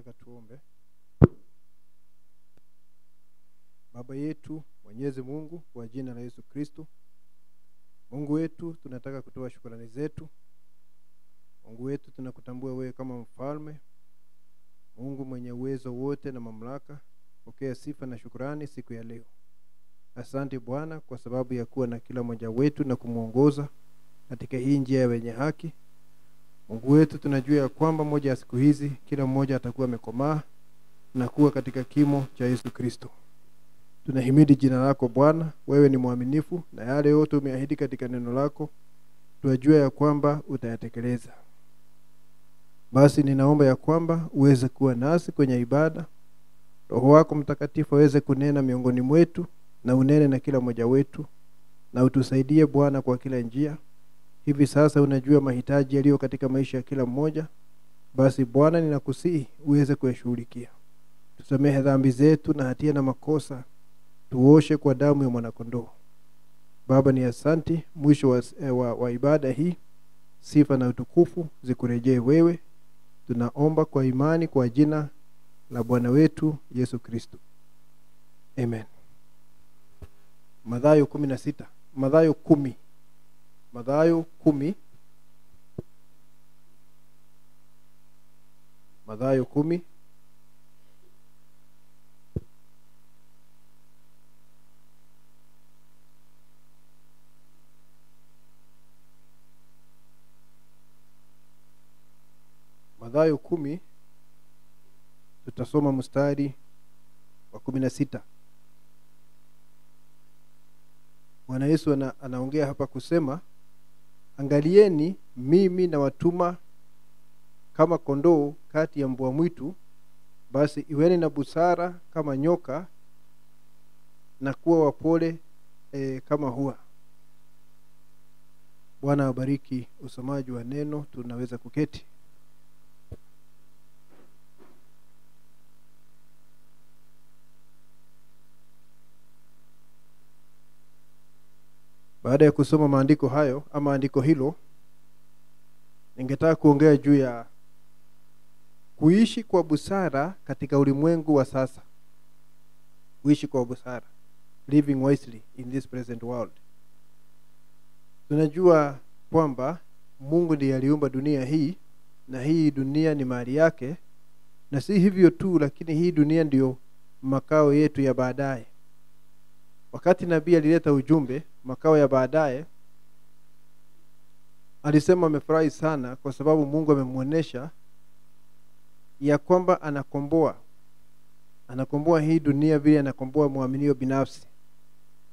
Nataka tuombe. Baba yetu Mwenyezi Mungu, kwa jina la Yesu Kristo, Mungu wetu, tunataka kutoa shukrani zetu. Mungu wetu, tunakutambua wewe kama mfalme, Mungu mwenye uwezo wote na mamlaka. Pokea sifa na shukrani siku ya leo. Asante Bwana kwa sababu ya kuwa na kila mmoja wetu na kumuongoza katika hii njia yenye haki. Mungu wetu, tunajua ya kwamba moja ya siku hizi kila mmoja atakuwa amekomaa na kuwa katika kimo cha Yesu Kristo. Tunahimidi jina lako Bwana, wewe ni mwaminifu na yale yote umeahidi katika neno lako tunajua ya kwamba utayatekeleza. Basi ninaomba ya kwamba uweze kuwa nasi kwenye ibada. Roho wako Mtakatifu aweze kunena miongoni mwetu na unene na kila mmoja wetu, na utusaidie Bwana kwa kila njia. Hivi sasa unajua mahitaji yaliyo katika maisha ya kila mmoja. Basi Bwana, ninakusihi uweze kuyashughulikia. Tusamehe dhambi zetu na hatia na makosa, tuoshe kwa damu ya mwanakondoo. Baba, ni asante. Mwisho wa ibada hii, sifa na utukufu zikurejee wewe. Tunaomba kwa imani kwa jina la Bwana wetu Yesu Kristo. Amen. Mathayo 16. Mathayo 10. Mathayo 10. Mathayo 10. Mathayo 10 tutasoma mstari wa 16. Bwana Yesu anaongea hapa kusema, angalieni mimi na watuma kama kondoo kati ya mbwa mwitu. Basi iweni na busara kama nyoka na kuwa wapole kama hua. Bwana abariki usomaji wa neno. Tunaweza kuketi. Baada ya kusoma maandiko hayo ama andiko hilo, ningetaka kuongea juu ya kuishi kwa busara katika ulimwengu wa sasa. Kuishi kwa busara, living wisely in this present world. Tunajua kwamba Mungu ndiye aliumba dunia hii, na hii dunia ni mali yake, na si hivyo tu, lakini hii dunia ndio makao yetu ya baadaye. Wakati nabii alileta ujumbe makao ya baadaye, alisema amefurahi sana kwa sababu Mungu amemuonesha ya kwamba anakomboa hii dunia vile anakomboa muaminio binafsi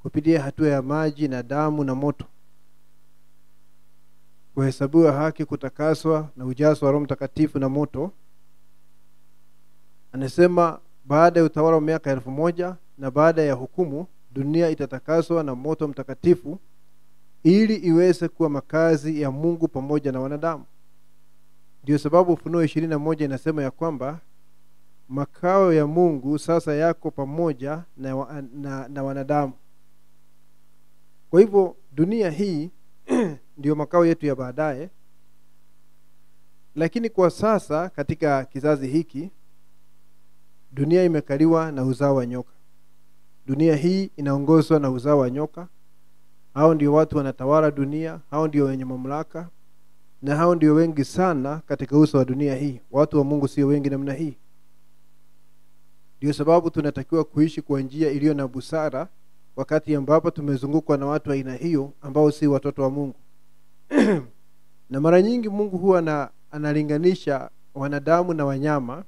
kupitia hatua ya maji na damu na moto, kuhesabiwa haki, kutakaswa na ujazo wa Roho Mtakatifu na moto. Anasema baada ya utawala wa miaka 1000 na baada ya hukumu, dunia itatakaswa na moto mtakatifu ili iweze kuwa makazi ya Mungu pamoja na wanadamu. Ndio sababu Ufunuo 21 inasema ya kwamba makao ya Mungu sasa yako pamoja na wanadamu. Kwa hivyo dunia hii ndio makao yetu ya baadaye. Lakini kwa sasa katika kizazi hiki, dunia imekaliwa na uzao wa nyoka. Dunia hii inaongozwa na uzao wa nyoka. Hao ndio watu wanatawala dunia, hao ndio wenye mamlaka, na hao ndio wengi sana katika uso wa dunia hii. Watu wa Mungu sio wengi namna hii. Ndio sababu tunatakiwa kuishi kwa njia iliyo na busara wakati ambapo tumezungukwa na watu wa aina hiyo ambao si watoto wa Mungu. Na mara nyingi Mungu huwa analinganisha wanadamu na wanyama.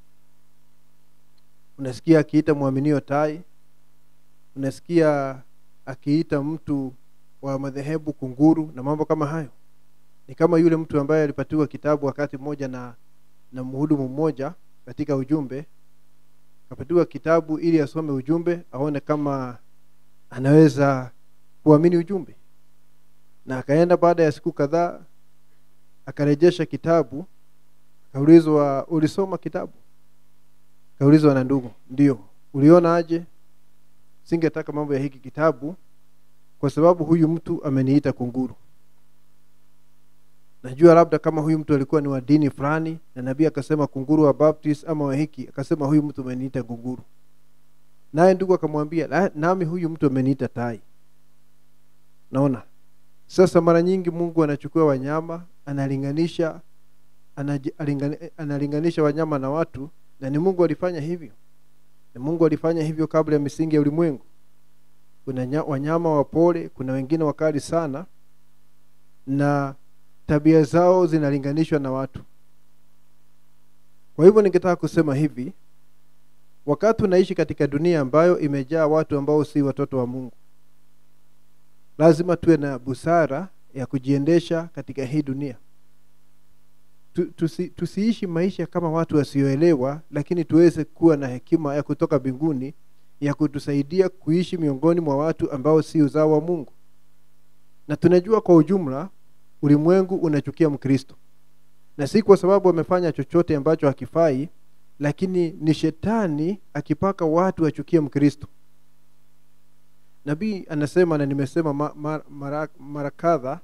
Unasikia akiita muaminio tai, unasikia akiita mtu wa madhehebu kunguru na mambo kama hayo. Ni kama yule mtu ambaye alipatiwa kitabu wakati mmoja na mhudumu mmoja katika ujumbe. Akapatiwa kitabu ili asome ujumbe, aone kama anaweza kuamini ujumbe. Na akaenda baada ya siku kadhaa, akarejesha kitabu. Akaulizwa, ulisoma kitabu? Akaulizwa na ndugu, ndio. Uliona aje? Singetaka mambo ya hiki kitabu kwa sababu huyu mtu ameniita kunguru. Najua labda kama huyu mtu alikuwa ni wa dini fulani na nabii akasema kunguru wa Baptist ama wa hiki, akasema huyu mtu ameniita kunguru. Naye ndugu akamwambia nami huyu mtu ameniita tai. Naona sasa mara nyingi Mungu anachukua wanyama, analinganisha wanyama na watu, na ni Mungu alifanya hivyo. Na Mungu alifanya hivyo kabla ya misingi ya ulimwengu. Kuna wanyama wapole, kuna wengine wakali sana, na tabia zao zinalinganishwa na watu. Kwa hivyo ningetaka kusema hivi, wakati tunaishi katika dunia ambayo imejaa watu ambao si watoto wa Mungu, lazima tuwe na busara ya kujiendesha katika hii dunia. Tusiishi maisha kama watu wasioelewa, lakini tuweze kuwa na hekima ya kutoka mbinguni ya kutusaidia kuishi miongoni mwa watu ambao si uzao wa Mungu. Na tunajua kwa ujumla ulimwengu unachukia Mkristo, na si kwa sababu amefanya chochote ambacho hakifai, lakini ni shetani akipaka watu wachukie Mkristo. Nabii anasema, na nimesema mara kadhaa,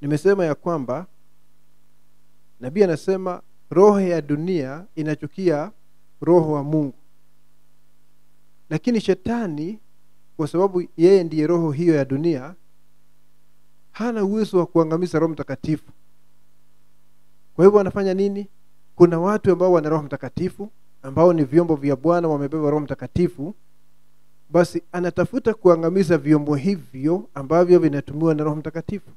nimesema ya kwamba nabii anasema roho ya dunia inachukia roho wa Mungu. Lakini shetani, kwa sababu yeye ndiye roho hiyo ya dunia, hana uwezo wa kuangamiza Roho Mtakatifu. Kwa hivyo anafanya nini? Kuna watu ambao wana Roho Mtakatifu, ambao ni vyombo vya Bwana, wamebeba Roho Mtakatifu. Basi anatafuta kuangamiza vyombo hivyo ambavyo vinatumiwa na Roho Mtakatifu.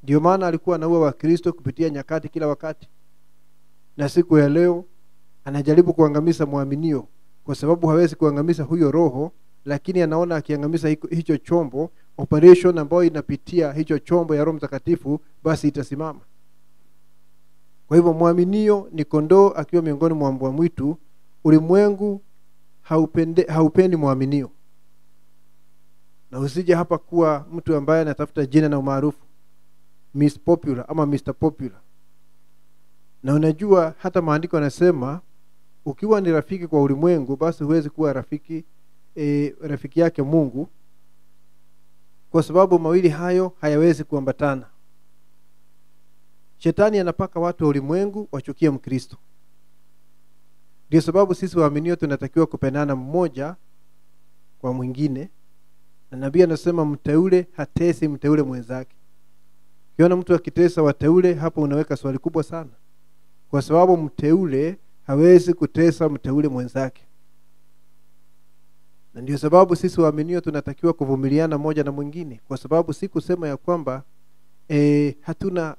Ndio maana alikuwa anaua Wakristo kupitia nyakati kila wakati. Na siku ya leo anajaribu kuangamiza muaminio, kwa sababu hawezi kuangamiza huyo roho, lakini anaona akiangamiza hicho chombo, operation ambayo inapitia hicho chombo ya Roho Mtakatifu, basi itasimama. Kwa hivyo muaminio ni kondoo akiwa miongoni mwa mbwa mwitu. Ulimwengu haupendi muaminio. Na usije hapa kuwa mtu ambaye anatafuta jina na umaarufu, Miss Popular ama Mr. Popular. Na unajua hata maandiko yanasema ukiwa ni rafiki kwa ulimwengu, basi huwezi kuwa rafiki yake Mungu, kwa sababu mawili hayo hayawezi kuambatana. Shetani anapaka watu wa ulimwengu wachukie Mkristo. Ndio sababu sisi waaminio tunatakiwa kupendana mmoja kwa mwingine. Na nabii anasema mteule hatesi mteule mwenzake. Ukiona mtu akitesa wateule, hapo unaweka swali kubwa sana, kwa sababu mteule hawezi kutesa mteule mwenzake. Na ndio sababu sisi waaminio tunatakiwa kuvumiliana moja na mwingine, kwa sababu si kusema ya kwamba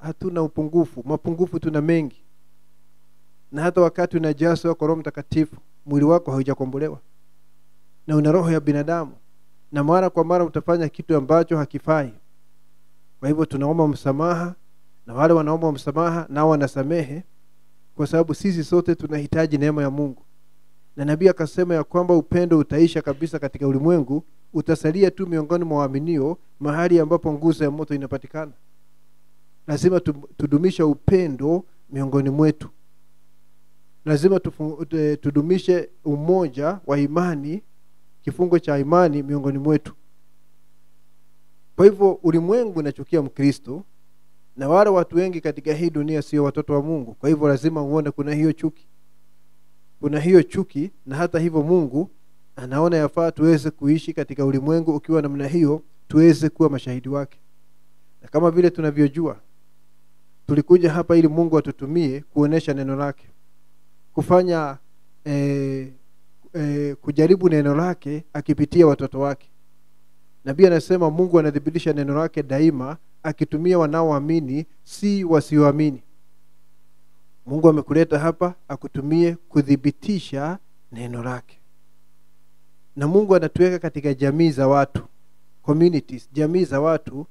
hatuna upungufu. Mapungufu tuna mengi. Na hata wakati unajazwa kwa Roho Mtakatifu, mwili wako haujakombolewa na una roho ya binadamu, na mara kwa mara utafanya kitu ambacho hakifai. Kwa hivyo tunaomba msamaha, na wale wanaomba msamaha nao wanasamehe, kwa sababu sisi sote tunahitaji neema ya Mungu. Na nabii akasema ya kwamba upendo utaisha kabisa katika ulimwengu, utasalia tu miongoni mwa waaminio, mahali ambapo nguzo ya moto inapatikana. Lazima tudumisha upendo miongoni mwetu. Lazima tudumishe umoja wa imani, kifungo cha imani miongoni mwetu. Kwa hivyo ulimwengu unachukia Mkristo, na wale watu wengi katika hii dunia sio watoto wa Mungu. Kwa hivyo lazima uone kuna hiyo chuki. Kuna hiyo chuki, na hata hivyo Mungu anaona yafaa tuweze kuishi katika ulimwengu ukiwa namna hiyo, tuweze kuwa mashahidi wake. Na kama vile tunavyojua, tulikuja hapa ili Mungu atutumie kuonesha neno lake, kufanya kujaribu neno lake akipitia watoto wake. Nabii anasema Mungu anadhibitisha neno lake daima akitumia wanaoamini, si wasioamini. Mungu amekuleta hapa akutumie kudhibitisha neno lake. Na Mungu anatuweka katika jamii za watu, communities, jamii za watu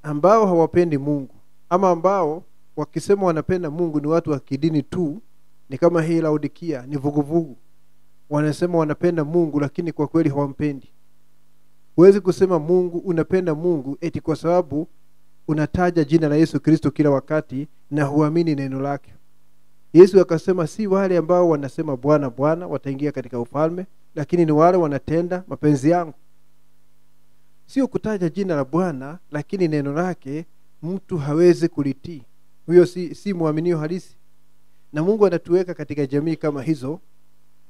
ambao hawapendi Mungu, ama ambao wakisema wanapenda Mungu ni watu wa kidini tu. Ni kama hii Laodikia, ni vuguvugu. Wanasema wanapenda Mungu, lakini kwa kweli hawampendi. Huwezi kusema Mungu unapenda Mungu eti kwa sababu unataja jina la Yesu Kristo kila wakati na huamini neno lake. Yesu akasema si wale ambao wanasema Bwana Bwana wataingia katika ufalme, lakini ni wale wanatenda mapenzi yangu. Sio kutaja jina la Bwana, lakini neno lake mtu hawezi kulitii, huyo si muaminio halisi. Na Mungu anatuweka katika jamii kama hizo.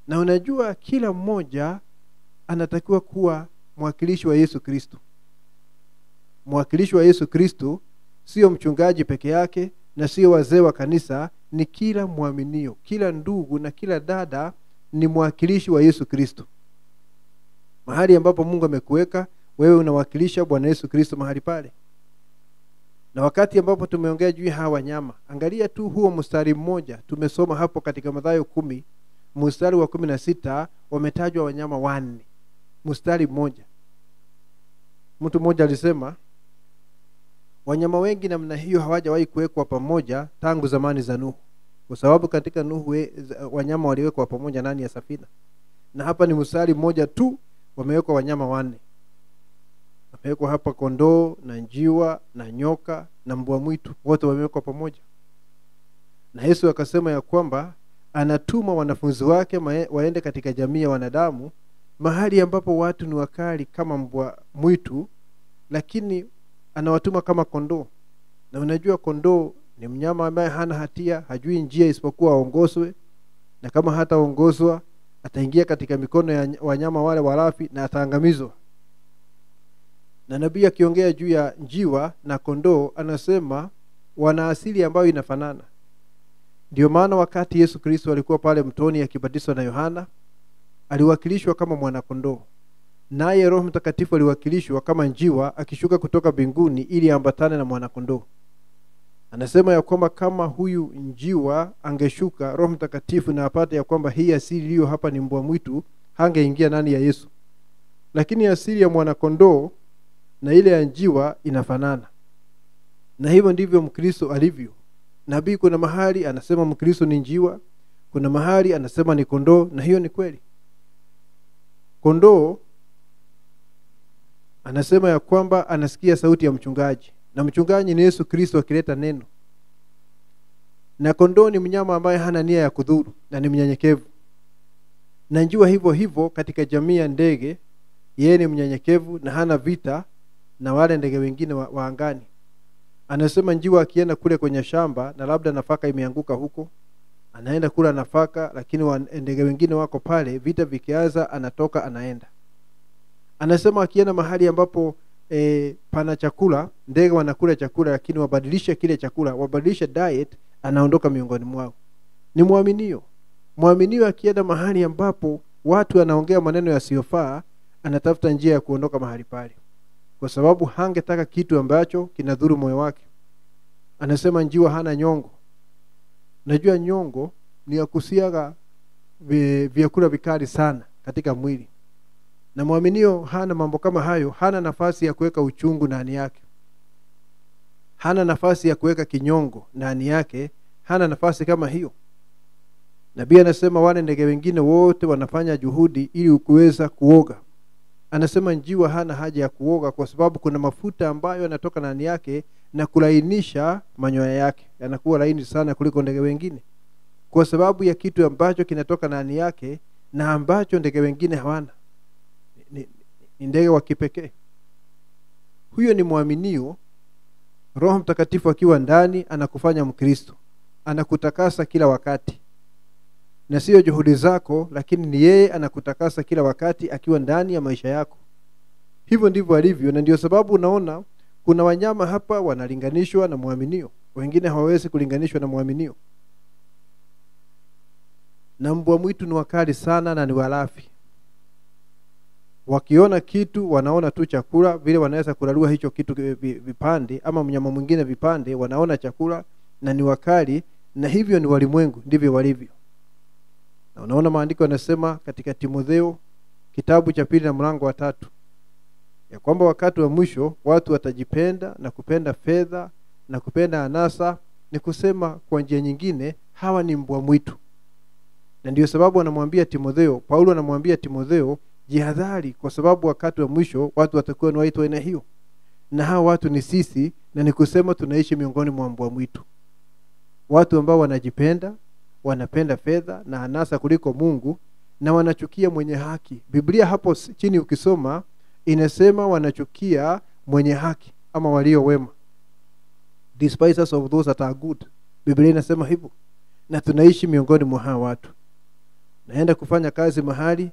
Na unajua kila mmoja anatakiwa kuwa mwakilishi wa Yesu Kristo. Mwakilishi wa Yesu Kristo sio mchungaji peke yake na sio wazee wa kanisa, ni kila muaminio, kila ndugu na kila dada ni mwakilishi wa Yesu Kristo. Mahali ambapo Mungu amekuweka wewe, unawakilisha Bwana Yesu Kristo mahali pale. Na wakati ambapo tumeongea juu ya hawa wanyama, angalia tu huo mstari mmoja tumesoma hapo katika Mathayo 10 mstari wa 16, wametajwa wanyama 4. Mstari mmoja. Mtu mmoja alisema wanyama wengi namna hiyo hawajawahi kuwekwa pamoja tangu zamani za Nuhu. Kwa sababu katika Nuhu wanyama waliwekwa pamoja ndani ya safina. Na hapa ni mstari mmoja tu wamewekwa wanyama 4. Wamewekwa hapa kondoo na njiwa na nyoka na mbwa mwitu, wote wamewekwa pamoja. Na Yesu akasema ya kwamba anatuma wanafunzi wake waende katika jamii ya wanadamu, mahali ambapo watu ni wakali kama mbwa mwitu, lakini anawatuma kama kondoo. Na unajua kondoo ni mnyama ambaye hana hatia, hajui njia isipokuwa aongozwe, na kama hataongozwa ataingia katika mikono ya wanyama wale walafi na ataangamizwa. Na nabii akiongea juu ya njiwa na kondoo anasema wana asili ambayo inafanana. Ndio maana wakati Yesu Kristo alikuwa pale mtoni akibatizwa na Yohana, aliwakilishwa kama mwana kondoo. Naye Roho Mtakatifu aliwakilishwa kama njiwa akishuka kutoka mbinguni ili ambatane na mwana kondoo. Anasema ya kwamba kama huyu njiwa angeshuka Roho Mtakatifu na apate ya kwamba hii asili iliyo hapa ni mbwa mwitu, hangeingia ndani ya Yesu. Lakini asili ya mwana kondoo na ile ya njiwa inafanana. Na hivyo ndivyo Mkristo alivyo. Nabii kuna mahali anasema Mkristo ni njiwa, kuna mahali anasema ni kondoo, na hiyo ni kweli. Kondoo anasema ya kwamba anasikia sauti ya mchungaji, na mchungaji ni Yesu Kristo akileta neno. Na kondoo ni mnyama ambaye hana nia ya kudhuru na ni mnyenyekevu. Na njiwa hivyo hivyo katika jamii ya ndege, yeye ni mnyenyekevu na hana vita na wale ndege wengine wa angani. Anasema njiwa akienda kule kwenye shamba na labda nafaka imeanguka huko, anaenda kula nafaka, lakini ndege wengine wako pale, vita vikianza anatoka anaenda. Anasema akienda mahali ambapo pana chakula, ndege wanakula chakula, lakini wabadilisha kile chakula, wabadilisha diet, anaondoka miongoni mwao. Ni muaminio. Muaminio akienda mahali ambapo watu wanaongea maneno yasiyofaa, anatafuta njia ya kuondoka mahali pale, kwa sababu hangetaka kitu ambacho kinadhuru moyo wake. Anasema njiwa hana nyongo. Najua nyongo ni ya kusiaga vyakula vikali sana katika mwili. Na muaminio hana mambo kama hayo, hana nafasi ya kuweka uchungu ndani yake. Hana nafasi ya kuweka kinyongo ndani yake, hana nafasi kama hiyo. Nabii anasema wale ndege wengine wote wanafanya juhudi ili kuweza kuoga. Anasema njiwa hana haja ya kuoga kwa sababu kuna mafuta ambayo yanatoka ndani yake na kulainisha manyoya yake. Yanakuwa laini sana kuliko ndege wengine, kwa sababu ya kitu ambacho kinatoka ndani yake na ambacho ndege wengine hawana. Ni ndege wa kipekee. Huyo ni muaminio. Roho Mtakatifu akiwa ndani anakufanya Mkristo. Anakutakasa kila wakati. Na sio juhudi zako, lakini ni yeye anakutakasa kila wakati akiwa ndani ya maisha yako. Hivyo ndivyo alivyo, na ndio sababu unaona kuna wanyama hapa wanalinganishwa na muaminio, wengine hawawezi kulinganishwa na muaminio. Na mbwa mwitu ni wakali sana na ni walafi. Wakiona kitu wanaona tu chakula, vile wanaweza kulalua hicho kitu vipande ama mnyama mwingine vipande, wanaona chakula na ni wakali, na hivyo ni walimwengu, ndivyo walivyo. Na unaona maandiko yanasema katika Timotheo kitabu cha 2 na mlango wa 3 ya kwamba wakati wa mwisho watu watajipenda na kupenda fedha na kupenda anasa, ni kusema kwa njia nyingine hawa ni mbwa mwitu. Na ndio sababu anamwambia Timotheo, Paulo anamwambia Timotheo, jihadhari kwa sababu wakati wa mwisho watu watakuwa ni watu aina hiyo. Na hawa watu ni sisi, na ni kusema tunaishi miongoni mwa mbwa mwitu. Watu ambao wanajipenda, wanapenda fedha na anasa kuliko Mungu, na wanachukia mwenye haki. Biblia hapo chini ukisoma inasema wanachukia mwenye haki ama walio wema. despisers of those that are good. Biblia inasema hivyo. Na tunaishi miongoni mwa hao watu. Naenda kufanya kazi mahali,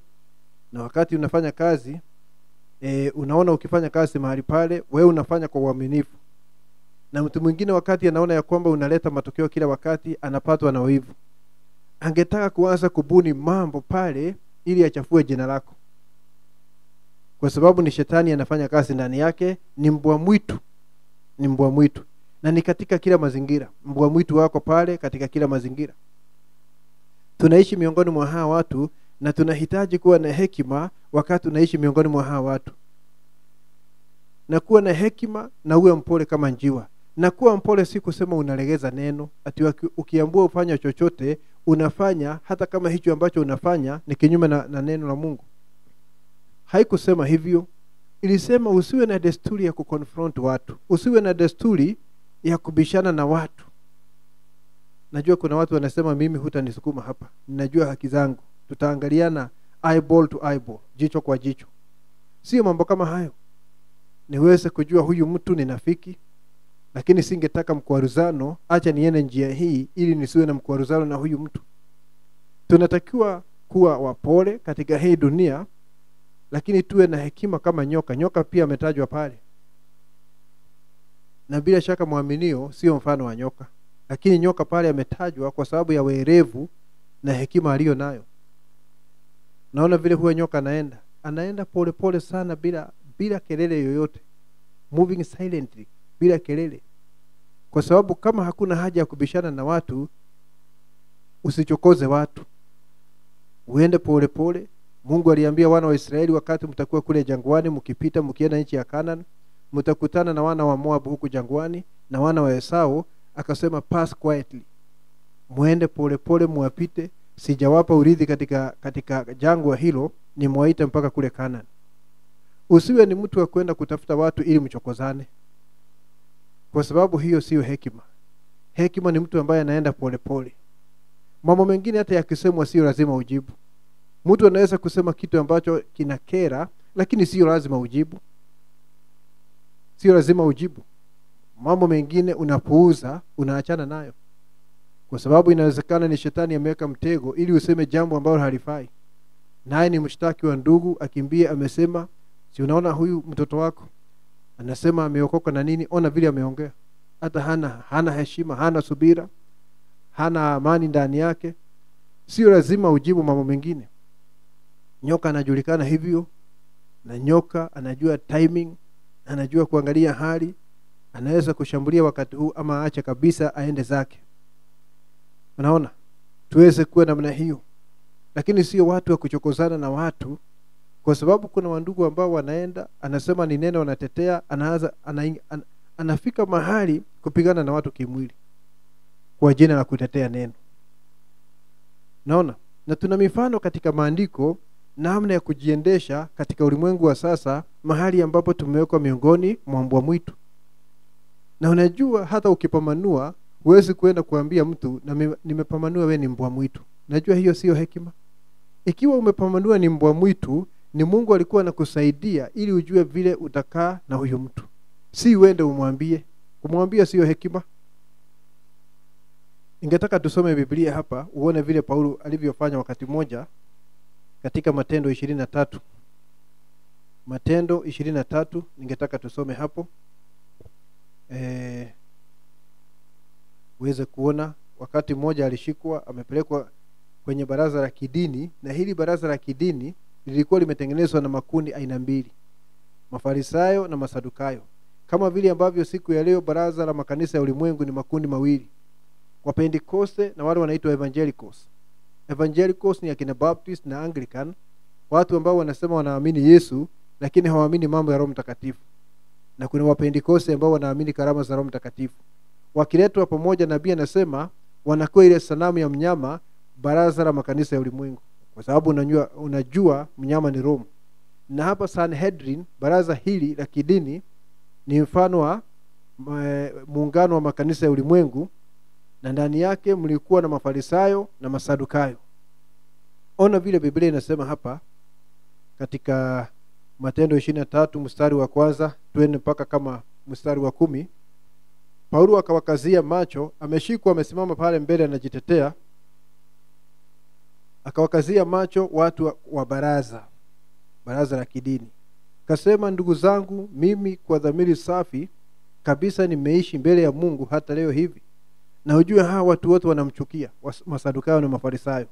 na wakati unafanya kazi unaona ukifanya kazi mahali pale wewe unafanya kwa uaminifu, na mtu mwingine wakati anaona ya kwamba unaleta matokeo kila wakati anapatwa na wivu. Angetaka kuanza kubuni mambo pale ili achafue jina lako, kwa sababu ni shetani anafanya kazi ndani yake. Ni mbwa mwitu, ni mbwa mwitu, na ni katika kila mazingira. Mbwa mwitu wako pale katika kila mazingira. Tunaishi miongoni mwa hawa watu, na tunahitaji kuwa na hekima wakati tunaishi miongoni mwa hawa watu. Na kuwa na hekima na uwe mpole kama njiwa. Na kuwa mpole si kusema unalegeza neno, ati ukiambiwa ufanye chochote unafanya, hata kama hicho ambacho unafanya ni kinyume na neno la Mungu. Haikusema hivyo. Ilisema usiwe na desturi ya kuconfront watu, usiwe na desturi ya kubishana na watu. Najua kuna watu wanasema mimi hutanisukuma hapa, ninajua haki zangu, tutaangaliana eyeball to eyeball, jicho kwa jicho. Sio mambo kama hayo. Niweze kujua huyu mtu ni nafiki, lakini singetaka mkwaruzano, acha niende njia hii ili nisiwe na mkwaruzano na huyu mtu. Tunatakiwa kuwa wapole katika hii dunia, lakini tuwe na hekima kama nyoka. Nyoka pia ametajwa pale. Na bila shaka muaminio sio mfano wa nyoka, lakini nyoka pale ametajwa kwa sababu ya werevu na hekima aliyo nayo. Naona vile huwa nyoka anaenda pole pole sana bila kelele yoyote, moving silently, bila kelele. Kwa sababu kama hakuna haja ya kubishana na watu, usichokoze watu, uende pole pole. Mungu aliambia wana wa Israeli wakati mtakuwa kule jangwani mkipita mkienda nchi ya Canaan, mtakutana na wana wa Moab huku jangwani na wana wa Esau, akasema pass quietly. Muende pole pole muapite, sijawapa urithi katika jangwa hilo, nimwaita mpaka kule Canaan. Usiwe ni mtu wa kwenda kutafuta watu ili mchokozane, kwa sababu hiyo sio hekima. Hekima ni mtu ambaye anaenda pole pole. Mambo mengine hata yakisemwa sio lazima ujibu. Mtu anaweza kusema kitu ambacho kinakera, lakini sio lazima ujibu. Sio lazima ujibu. Mambo mengine unapuuza, unaachana nayo. Kwa sababu inawezekana ni shetani ameweka mtego ili useme jambo ambalo halifai. Naye ni mshtaki wa ndugu, akimbia amesema, si unaona huyu mtoto wako anasema ameokoka na nini, ona vile ameongea. Hata hana heshima, hana subira, hana amani ndani yake. Sio lazima ujibu mambo mengine. Nyoka anajulikana hivyo, na nyoka anajua timing, anajua kuangalia hali, anaweza kushambulia wakati huu ama aache kabisa aende zake. Unaona? Tuweze kuwa namna hiyo. Lakini sio watu wa kuchokozana na watu, kwa sababu kuna wandugu ambao wanaenda, anasema ni neno anatetea, anafika mahali kupigana na watu kimwili kwa jina la kutetea neno. Naona? Na tuna mifano katika maandiko namna ya kujiendesha katika ulimwengu wa sasa, mahali ambapo tumewekwa miongoni mwa mbwa mwitu. Na unajua hata ukipamanua huwezi kuenda kuambia mtu na nimepamanua wewe ni mbwa mwitu. Najua hiyo sio hekima. Ikiwa umepamanua ni mbwa mwitu, ni Mungu alikuwa anakusaidia ili ujue vile utakaa na huyo mtu. Si uende umwambie. Kumwambia sio hekima. Ingetaka tusome Biblia hapa uone vile Paulo alivyofanya wakati mmoja katika Matendo 23. Matendo 23 ningetaka tusome hapo. Uweze kuona wakati mmoja alishikwa amepelekwa kwenye baraza la kidini, na hili baraza la kidini lilikuwa limetengenezwa na makundi aina mbili, Mafarisayo na Masadukayo. Kama vile ambavyo siku ya leo baraza la makanisa ya ulimwengu ni makundi mawili, wa Pentecoste na wale wanaitwa Evangelicals. Evangelicals ni akina Baptist na Anglican, watu ambao wanasema wanaamini Yesu lakini hawaamini mambo ya Roho Mtakatifu. Na kuna wa Pentecoste ambao wanaamini karama za Roho Mtakatifu. Wakiletwa pamoja, nabii anasema wanakuwa ile sanamu ya mnyama baraza la makanisa ya ulimwengu, kwa sababu unajua mnyama ni Rome. Na hapa Sanhedrin, baraza hili la kidini, ni mfano wa muungano wa makanisa ya ulimwengu, na ndani yake mlikuwa na Mafarisayo na Masadukayo. Ona vile Biblia inasema hapa katika Matendo 23 mstari wa kwanza, twende mpaka kama mstari wa 10. Paulo akawakazia macho, ameshikwa amesimama pale mbele anajitetea. Akawakazia macho watu wa baraza la kidini. Kasema, ndugu zangu, mimi kwa dhamiri safi kabisa nimeishi mbele ya Mungu hata leo hivi. Na ujue hawa watu wote wanamchukia, Masadukayo na Mafarisayo.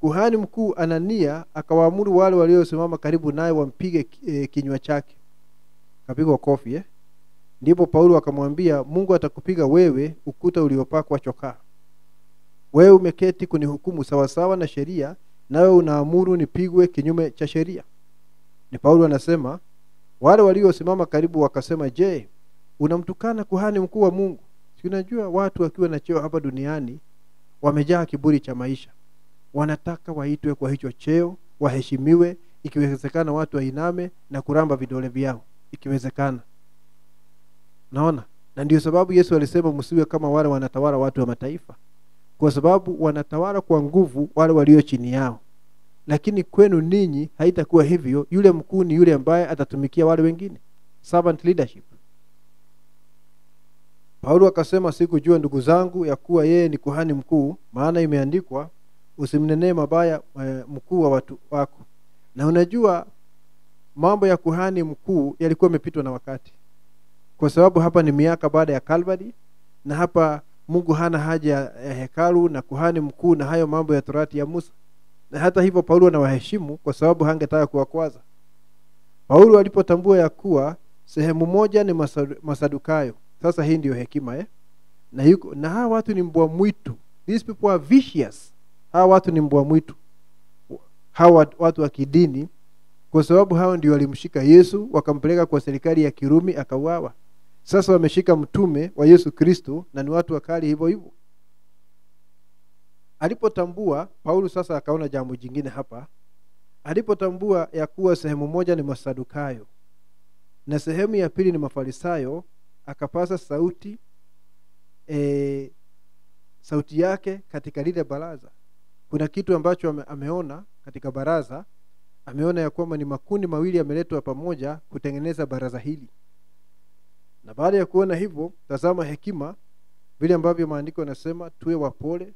Kuhani mkuu Anania akawaamuru wale waliosimama karibu naye wampige kinywa chake. Kapigwa kofi Ndipo Paulo akamwambia, Mungu atakupiga wewe ukuta uliopakwa chokaa. Wewe umeketi kunihukumu sawa sawa na sheria, nawe unaamuru nipigwe kinyume cha sheria. Ni Paulo anasema, wale waliosimama karibu wakasema, je, unamtukana kuhani mkuu wa Mungu? Unajua watu wakiwa na cheo hapa duniani wamejaa kiburi cha maisha. Wanataka waitwe kwa hicho cheo, waheshimiwe, ikiwezekana watu wainame na kuramba vidole vyao ikiwezekana. Naona? Na ndio sababu Yesu alisema msiwe kama wale wanatawala watu wa mataifa. Kwa sababu wanatawala kwa nguvu wale walio chini yao. Lakini kwenu ninyi haitakuwa hivyo. Yule mkuu ni yule ambaye atatumikia wale wengine. Servant leadership. Paulo akasema, sikujua ndugu zangu ya kuwa yeye ni kuhani mkuu, maana imeandikwa, usimnenee mabaya mkuu wa watu wako. Na unajua mambo ya kuhani mkuu yalikuwa yamepitwa na wakati. Kwa sababu hapa ni miaka baada ya Calvary, na hapa Mungu hana haja ya hekalu na kuhani mkuu na hayo mambo ya Torati ya Musa. Na hata hivyo Paulo anawaheshimu kwa sababu hangetaka kuwakwaza. Paulo alipotambua ya kuwa sehemu moja ni Masadukayo. Sasa hii ndio hekima na hawa watu ni mbwa mwitu. These people are vicious. Hawa watu ni mbwa mwitu. Hawa watu wa kidini, kwa sababu hao ndio walimshika Yesu wakampeleka kwa serikali ya Kirumi akauawa. Sasa wameshika mtume wa Yesu Kristo na ni watu wakali hivyo hivyo. Alipotambua Paulo sasa akaona jambo jingine hapa. Alipotambua ya kuwa sehemu moja ni Masadukayo na sehemu ya pili ni Mafarisayo, akapasa sauti yake katika lile baraza. Kuna kitu ambacho ameona katika baraza. Ameona ya kwamba ni makundi mawili yameletwa pamoja kutengeneza baraza hili. Na baada ya kuona hivyo, tazama hekima vile ambavyo maandiko yanasema, tuwe wapole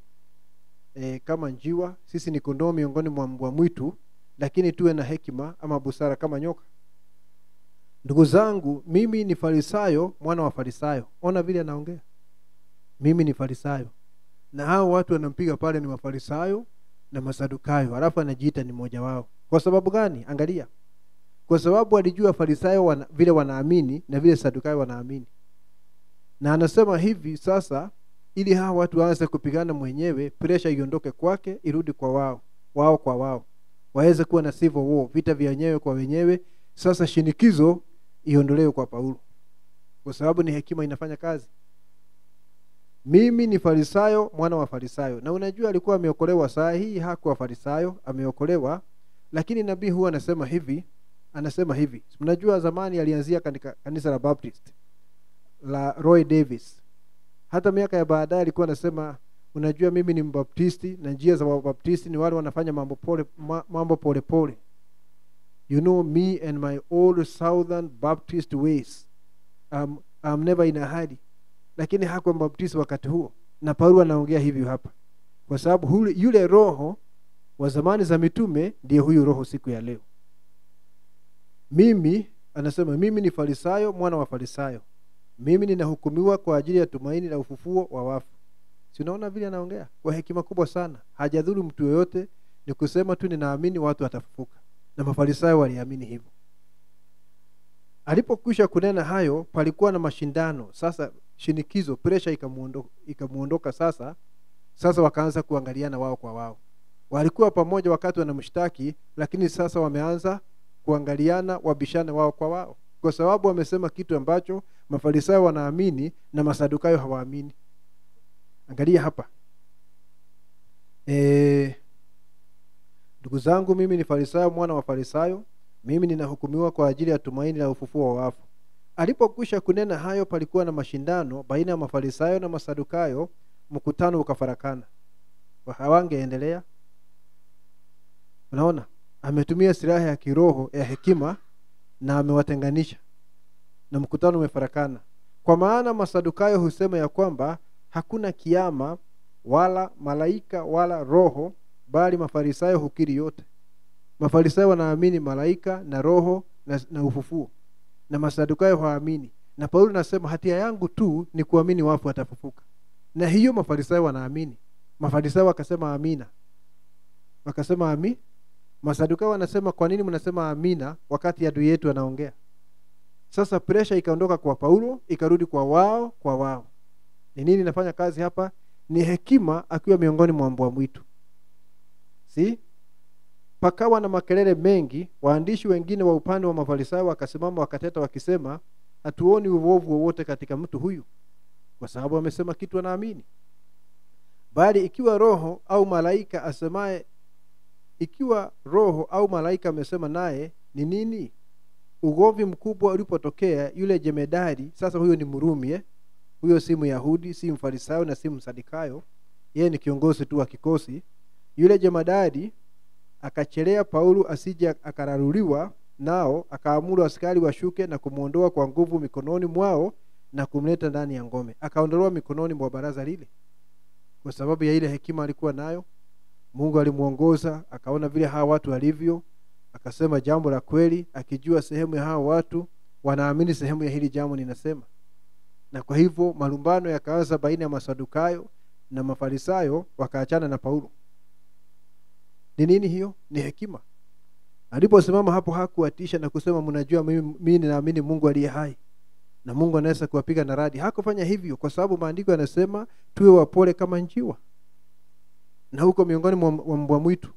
kama njiwa, sisi ni kondoo miongoni mwa mbwa mwitu, lakini tuwe na hekima ama busara kama nyoka. Ndugu zangu, mimi ni Farisayo, mwana wa Farisayo. Ona vile anaongea. Mimi ni Farisayo. Na hao watu wanampiga pale ni Mafarisayo na Masadukayo. Halafu anajiita ni mmoja wao. Kwa sababu gani? Angalia. Kwa sababu alijua Farisayo vile wanaamini na vile Sadukayo wanaamini. Na anasema hivi sasa, ili hao watu waanze kupigana mwenyewe, pressure iondoke kwake irudi kwa wao. Wao kwa wao. Waweze kuwa na civil war, vita vya wenyewe kwa wenyewe. Sasa shinikizo iondolewe kwa Paulo. Kwa sababu ni hekima inafanya kazi. Mimi ni Farisayo, mwana wa Farisayo. Na unajua alikuwa ameokolewa saa hii, hakuwa Farisayo, ameokolewa. Lakini nabii huwa anasema hivi. Mnajua zamani alianzia katika kanisa la Baptist la Roy Davis. Hata miaka ya baadaye alikuwa anasema, unajua mimi ni Mbaptisti na njia za Wabaptisti ni wale wanafanya mambo pole pole. You know me and my old Southern Baptist ways. I'm never in a hurry. Lakini hakuwa Mbaptisti wakati huo. Na Paulo anaongea hivyo hapa. Kwa sababu yule roho wa zamani za mitume ndiye huyu roho siku ya leo. Anasema mimi ni Farisayo, mwana wa Farisayo. Mimi ninahukumiwa kwa ajili ya tumaini la ufufuo wa wafu. Si unaona vile anaongea? Kwa hekima kubwa sana. Hajadhuru mtu yoyote, ni kusema tu ninaamini watu watafufuka. Na Mafarisayo waliamini hivyo. Alipokwisha kunena hayo, palikuwa na mashindano. Sasa shinikizo, pressure ikamuondoka sasa. Sasa wakaanza kuangaliana wao kwa wao. Walikuwa pamoja wakati wanamshtaki, lakini sasa wameanza kuangaliana, wabishane wao kwa wao. Kwa sababu wamesema kitu ambacho Mafarisayo wanaamini na Masadukayo hawaamini. Angalia hapa. Ndugu zangu, mimi ni Farisayo, mwana wa Farisayo. Mimi ninahukumiwa kwa ajili ya tumaini la ufufuo wa wafu. Alipokwisha kunena hayo, palikuwa na mashindano baina ya Mafarisayo na Masadukayo, mkutano ukafarakana. Hawangeendelea. Unaona? Ametumia silaha ya kiroho ya hekima na amewatenganisha. Na mkutano umefarakana. Kwa maana Masadukayo husema ya kwamba hakuna kiama wala malaika wala roho, bali Mafarisayo hukiri yote. Mafarisayo wanaamini malaika na roho na ufufuo, na Masadukayo hawaamini. Na Paulo anasema hatia yangu tu ni kuamini wafu watafufuka. Na hiyo Mafarisayo wanaamini. Mafarisayo wakasema amina. Wakasema amina. Masadukayo wanasema kwa nini mnasema amina wakati adui yetu anaongea? Sasa pressure ikaondoka kwa Paulo ikarudi kwa wao. Ni nini inafanya kazi hapa? Ni hekima akiwa miongoni mwa mbwa mwitu. Pakawa na makelele mengi. Waandishi wengine wa upande wa Mafarisayo wakasimama wakateta wakisema, hatuoni uovu wowote katika mtu huyu, kwa sababu amesema kitu anaamini. Bali ikiwa roho au malaika amesema naye ni nini? Ugomvi mkubwa ulipotokea, yule jemedari, sasa huyo ni Mrumi, huyo si Myahudi, si Mfarisayo na si Msadukayo, yeye ni kiongozi tu wa kikosi. Yule jemadari akachelea Paulo asije akararuliwa nao, akaamuru askari washuke na kumuondoa kwa nguvu mikononi mwao na kumleta ndani ya ngome. Akaondolewa mikononi mwa baraza lile. Kwa sababu ya ile hekima alikuwa nayo, Mungu alimuongoza, akaona vile hawa watu walivyo, akasema jambo la kweli, akijua sehemu ya hawa watu wanaamini sehemu ya hili jambo ninasema. Na kwa hivyo malumbano yakaanza baina ya Masadukayo na Mafarisayo, wakaachana na Paulo. Ni nini hiyo? Ni hekima. Aliposimama hapo hakuwatisha na kusema mnajua mimi ninaamini Mungu aliye hai na Mungu anaweza kuwapiga na radi. Hakufanya hivyo kwa sababu maandiko yanasema tuwe wapole kama njiwa. Na huko miongoni mwa mbwa mwitu.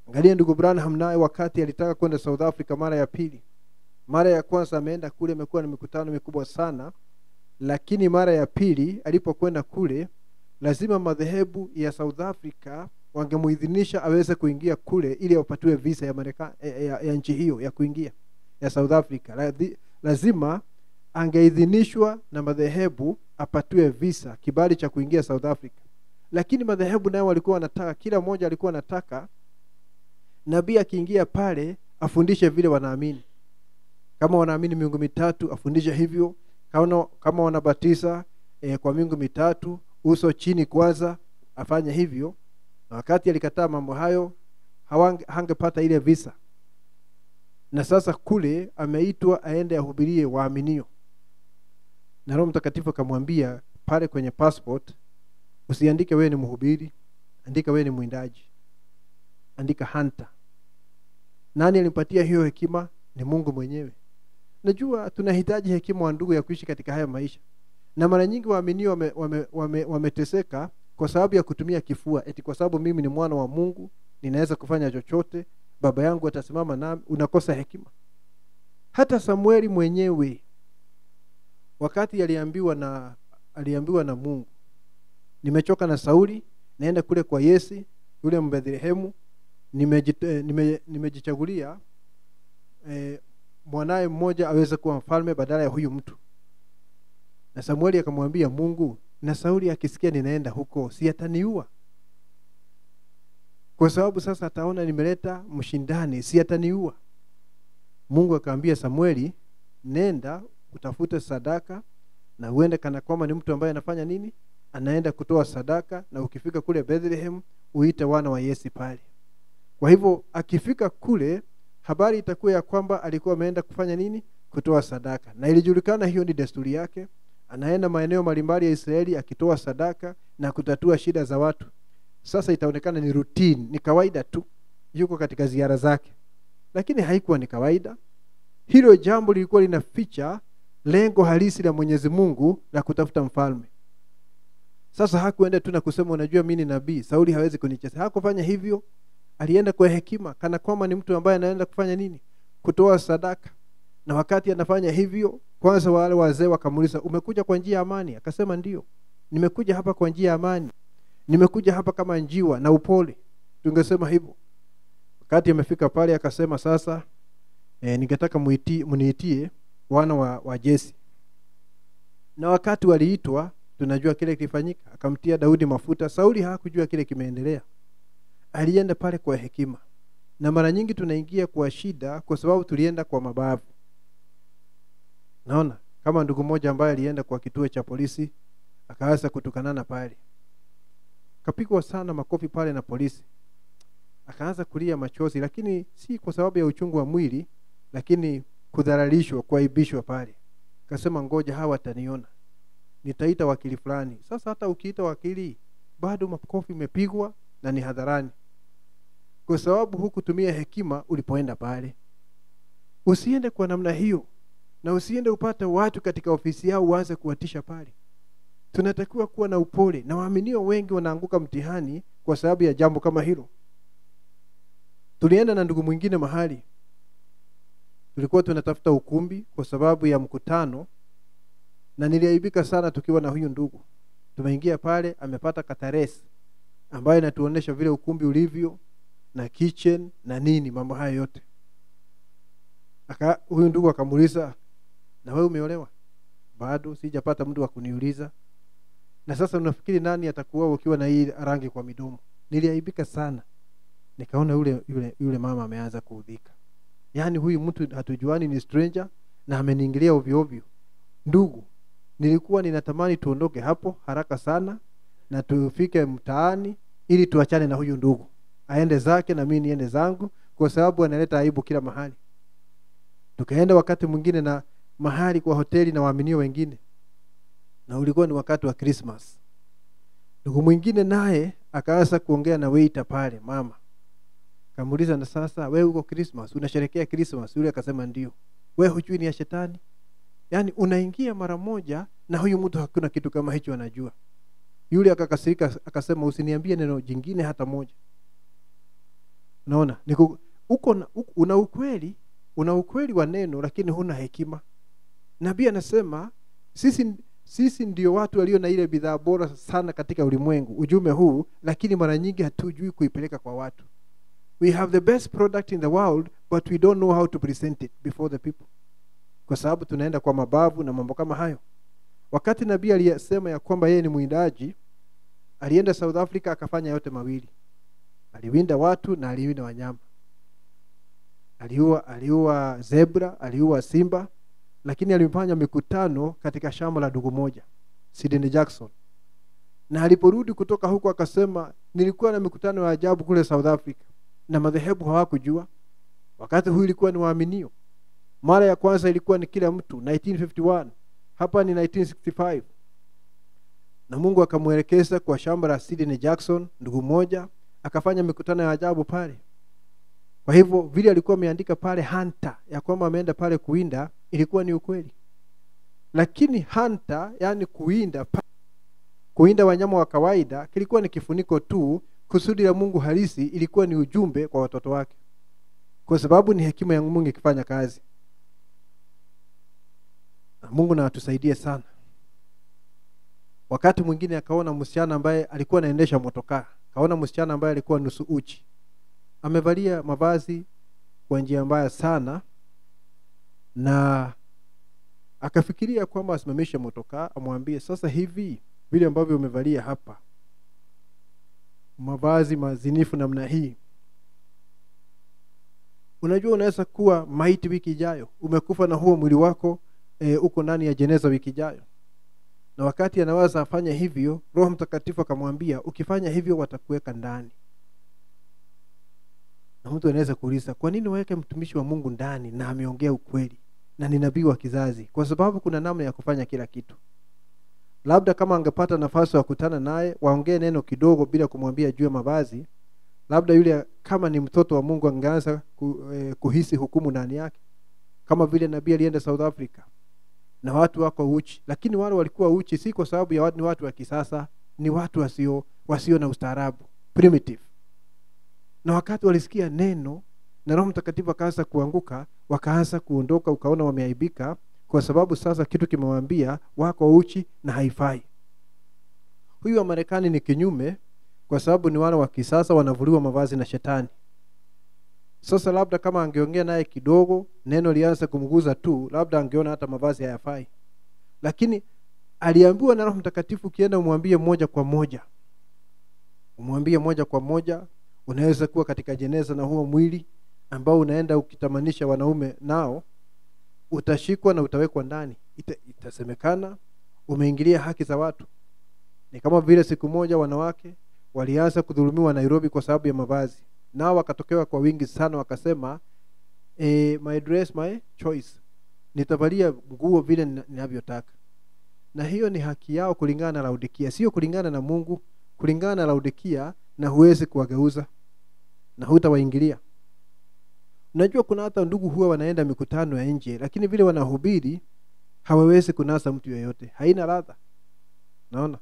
Angalia ndugu Branham naye wakati alitaka kwenda South Africa mara ya pili. Mara ya kwanza ameenda kule, amekuwa na mikutano mikubwa sana, lakini mara ya pili alipokwenda kule, lazima madhehebu ya South Africa wangemuidhinisha aweze kuingia kule ili apatiwe visa ya Marekani, ya nchi hiyo ya kuingia ya South Africa. Lazima angeidhinishwa na madhehebu apatiwe visa, kibali cha kuingia South Africa. Lakini madhehebu nao walikuwa wanataka, kila mmoja alikuwa anataka nabii akiingia pale afundishe vile wanaamini. Kama wanaamini miungu mitatu afundishe hivyo. Kama wanabatiza kwa miungu mitatu, uso chini kwanza, afanye hivyo. Na wakati alikataa mambo hayo, hangepata ile visa. Na sasa kule ameitwa aende ahubirie waaminio. Na Roho Mtakatifu akamwambia pale kwenye passport, usiandike wewe ni mhubiri, andika wewe ni mwindaji, andika hunter. Nani alimpatia hiyo hekima? Ni Mungu mwenyewe. Najua tunahitaji hekima wa ndugu ya kuishi katika haya maisha. Na mara nyingi waaminio wameteseka kwa sababu ya kutumia kifua, eti kwa sababu mimi ni mwana wa Mungu, ninaweza kufanya chochote, baba yangu atasimama nami. Unakosa hekima. Hata Samueli mwenyewe wakati aliambiwa na Mungu, nimechoka na Sauli, naenda kule kwa Yese yule Mbethlehemu, nimejichagulia mwanae mmoja aweze kuwa mfalme badala ya huyu mtu. Na Samueli akamwambia Mungu, na Sauli akisikia ninaenda huko, si ataniua? Kwa sababu sasa ataona nimeleta mshindani, si ataniua? Mungu akamwambia Samueli, nenda utafute sadaka na uende kana kwamba ni mtu ambaye anafanya nini? Anaenda kutoa sadaka, na ukifika kule Bethlehem uite wana wa Yese pale. Kwa hivyo akifika kule, habari itakuwa ya kwamba alikuwa ameenda kufanya nini? Kutoa sadaka. Na ilijulikana hiyo ni desturi yake. Anaenda maeneo mbalimbali ya Israeli akitoa sadaka na kutatua shida za watu. Sasa itaonekana ni routine, ni kawaida tu, yuko katika ziara zake. Lakini haikuwa ni kawaida. Hilo jambo lilikuwa linaficha lengo halisi la Mwenyezi Mungu la kutafuta mfalme. Sasa hakuenda tu na kusema unajua mimi ni nabii, Sauli hawezi kunicheza. Hakufanya hivyo. Alienda kwa hekima kana kwamba ni mtu ambaye anaenda kufanya nini? Kutoa sadaka. Na wakati anafanya hivyo, kwanza wale wazee wakamuuliza, umekuja kwa njia ya amani? Akasema ndio. Nimekuja hapa kwa njia ya amani. Nimekuja hapa kama njiwa na upole. Tungesema hivyo. Wakati amefika pale akasema sasa ningetaka muniitie wana wa Yese. Na wakati waliitwa, tunajua kile kilifanyika. Akamtia Daudi mafuta. Sauli hakujua kile kimeendelea. Alienda pale kwa hekima. Na mara nyingi tunaingia kwa shida kwa sababu tulienda kwa mabavu. Naona kama ndugu mmoja ambaye alienda kwa kituo cha polisi akaanza kutukanana pale, kapigwa sana makofi pale na polisi, akaanza kulia machozi, lakini si kwa sababu ya uchungu wa mwili, lakini kudhalalishwa, kuaibishwa pale. Akasema ngoja hawa wataniona, nitaita wakili fulani. Sasa hata ukiita wakili bado makofi imepigwa na ni hadharani, kwa sababu hukutumia hekima ulipoenda pale. Usiende kwa namna hiyo, na usiende upate watu katika ofisi yao uanze kuwatisha pale. Tunatakiwa kuwa na upole, na waaminio wengi wanaanguka mtihani kwa sababu ya jambo kama hilo. Tulienda na ndugu mwingine mahali, tulikuwa tunatafuta ukumbi kwa sababu ya mkutano, na niliaibika sana tukiwa na huyu ndugu. Tumeingia pale, amepata kataresi ambayo inatuonesha vile ukumbi ulivyo na kitchen na nini, mambo haya yote. Huyu ndugu akamuuliza, na wewe umeolewa? Bado sijapata mtu wa kuniuliza. Na sasa unafikiri nani atakuwa ukiwa na hii rangi kwa midomo? Niliaibika sana. Nikaona yule mama ameanza kuudhika. Yaani huyu mtu hatujuani, ni stranger na ameniingilia ovyo ovyo. Ndugu, nilikuwa ninatamani tuondoke hapo haraka sana na tufike mtaani ili tuachane na huyu ndugu. Aende zake na mimi niende zangu, kwa sababu analeta aibu kila mahali. Tukaenda wakati mwingine na mahali kwa hoteli na waaminio wengine, na ulikuwa ni wakati wa Christmas. Ndugu mwingine naye akaanza kuongea na waiter pale, mama. Kamuuliza, na sasa wewe uko Christmas, unasherehekea Christmas? Yule akasema ndio. Wewe hujui ni ya shetani? Yaani unaingia mara moja na huyu mtu hakuna kitu kama hicho anajua. Yule akakasirika akasema, usiniambie neno jingine hata moja. Unaona? Una ukweli wa neno, lakini huna hekima. Nabii anasema sisi ndio watu walio na ile bidhaa bora sana katika ulimwengu, ujumbe huu, lakini mara nyingi hatujui kuipeleka kwa watu. We have the best product in the world, but we don't know how to present it before the people. Kwa sababu tunaenda kwa mabavu na mambo kama hayo. Wakati nabii aliyesema ya kwamba yeye ni mwindaji, alienda South Africa akafanya yote mawili. Aliwinda watu na aliwinda wanyama. Aliua zebra, aliua simba, lakini alifanya mikutano katika shamba la ndugu moja, Sidney Jackson. Na aliporudi kutoka huko akasema, nilikuwa na mikutano ya ajabu kule South Africa na madhehebu hawakujua. Wakati huu ilikuwa ni waaminio. Mara ya kwanza ilikuwa ni kila mtu 1951, hapa ni 1965. Na Mungu akamuelekeza kwa shamba la Sidney Jackson, ndugu mmoja, akafanya mikutano ya ajabu pale. Kwa hivyo vile alikuwa ameandika pale hunter ya kwamba ameenda pale kuwinda, ilikuwa ni ukweli. Lakini hunter, yani kuwinda wanyama wa kawaida, kilikuwa ni kifuniko tu. Kusudi la Mungu halisi ilikuwa ni ujumbe kwa watoto wake, kwa sababu ni hekima ya Mungu ikifanya kazi. Na Mungu na atusaidie sana. Wakati mwingine akaona msichana ambaye alikuwa anaendesha motokaa, kaona msichana ambaye alikuwa nusu uchi, amevalia mavazi kwa njia mbaya sana, na akafikiria kwamba asimamishe motokaa, amwambie, sasa hivi vile ambavyo umevalia hapa, mavazi mazinifu namna hii, unajua unaweza kuwa maiti wiki ijayo, umekufa na huo mwili wako uko ndani ya jeneza wiki ijayo. Na wakati anawaza afanye hivyo, Roho Mtakatifu akamwambia, ukifanya hivyo watakuweka ndani. Na mtu anaweza kuuliza, kwa nini waweke mtumishi wa Mungu ndani na ameongea ukweli na ni nabii wa kizazi? Kwa sababu kuna namna ya kufanya kila kitu. Labda kama angepata nafasi ya kukutana naye, waongee neno kidogo bila kumwambia juu ya mavazi, labda yule kama ni mtoto wa Mungu angeanza kuhisi hukumu ndani yake. Kama vile nabii alienda South Africa na watu wako uchi, lakini wale walikuwa uchi si kwa sababu ya ni watu wa kisasa, ni watu wasio na ustaarabu, primitive. Na wakati walisikia neno na Roho Mtakatifu akaanza kuanguka, wakaanza kuondoka, ukaona wameaibika, kwa sababu sasa kitu kimewaambia wako uchi na haifai. Huyu wa Marekani ni kinyume, kwa sababu ni wale wa kisasa wanavuliwa mavazi na shetani. Sasa labda kama angeongea naye kidogo, neno lianze kumguza tu, labda angeona hata mavazi hayafai. Lakini aliambiwa na Roho Mtakatifu, kienda umwambie moja kwa moja. Umwambie moja kwa moja, unaweza kuwa katika jeneza na huo mwili ambao unaenda ukitamanisha wanaume nao, utashikwa na utawekwa ndani. itasemekana umeingilia haki za watu. Ni kama vile siku moja wanawake walianza kudhulumiwa Nairobi kwa sababu ya mavazi. Nao wakatokewa kwa wingi sana wakasema, my dress my choice. Nitavalia nguo vile ninavyotaka. Na hiyo ni haki yao kulingana na Laodikia, sio kulingana na Mungu. Kulingana na Laodikia, na huwezi kuwageuza na hutawaingilia. Unajua kuna hata ndugu huwa wanaenda mikutano ya nje, lakini vile wanahubiri hawawezi kunasa mtu yeyote. Haina ladha. Naona?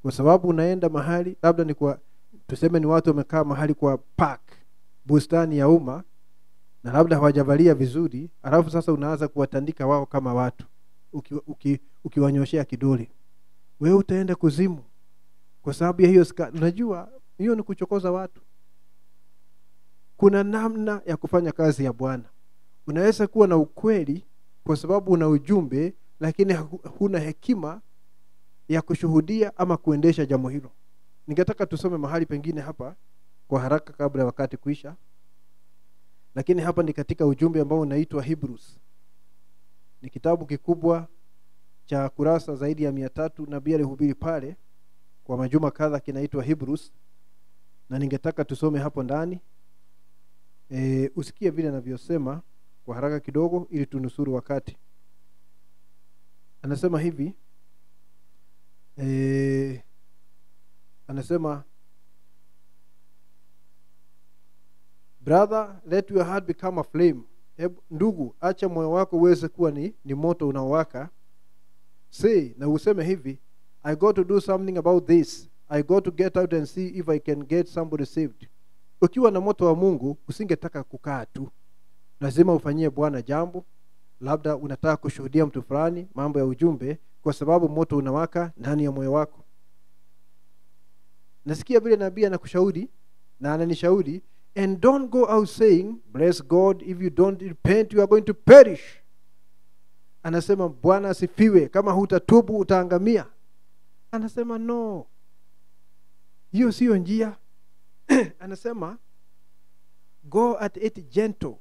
Kwa sababu unaenda mahali, labda ni kwa tuseme ni watu wamekaa mahali kwa park, bustani ya umma, na labda hawajavalia vizuri, alafu sasa unaanza kuwatandika wao kama watu. Ukiwanyoshea kidole. Wewe utaenda kuzimu. Kwa sababu ya hiyo unajua hiyo ni kuchokoza watu. Kuna namna ya kufanya kazi ya Bwana. Unaweza kuwa na ukweli kwa sababu una ujumbe, lakini huna hekima ya kushuhudia ama kuendesha jambo hilo. Ningetaka tusome mahali pengine hapa kwa haraka kabla ya wakati kuisha. Lakini hapa ni katika ujumbe ambao unaitwa Hebrews. Ni kitabu kikubwa cha kurasa zaidi ya 300 na Biblia alihubiri pale kwa majuma kadha, kinaitwa Hebrews. Na ningetaka tusome hapo ndani. Usikie vile anavyosema kwa haraka kidogo ili tunusuru wakati. Anasema hivi, anasema, brother, let your heart become a flame. Ndugu, acha moyo wako uweze kuwa ni moto unaowaka. Say, na useme hivi, I got to do something about this. I got to get out and see if I can get somebody saved. Ukiwa na moto wa Mungu, usingetaka kukaa tu. Lazima ufanyie Bwana jambo. Labda unataka kushuhudia mtu fulani mambo ya ujumbe, kwa sababu moto unawaka ndani ya moyo wako. Nasikia vile nabii anakushauri na ananishauri, and don't go out saying, bless God, if you don't repent you are going to perish. Anasema Bwana asifiwe, kama hutatubu utaangamia. Anasema no, hiyo sio njia. Anasema go at it gentle.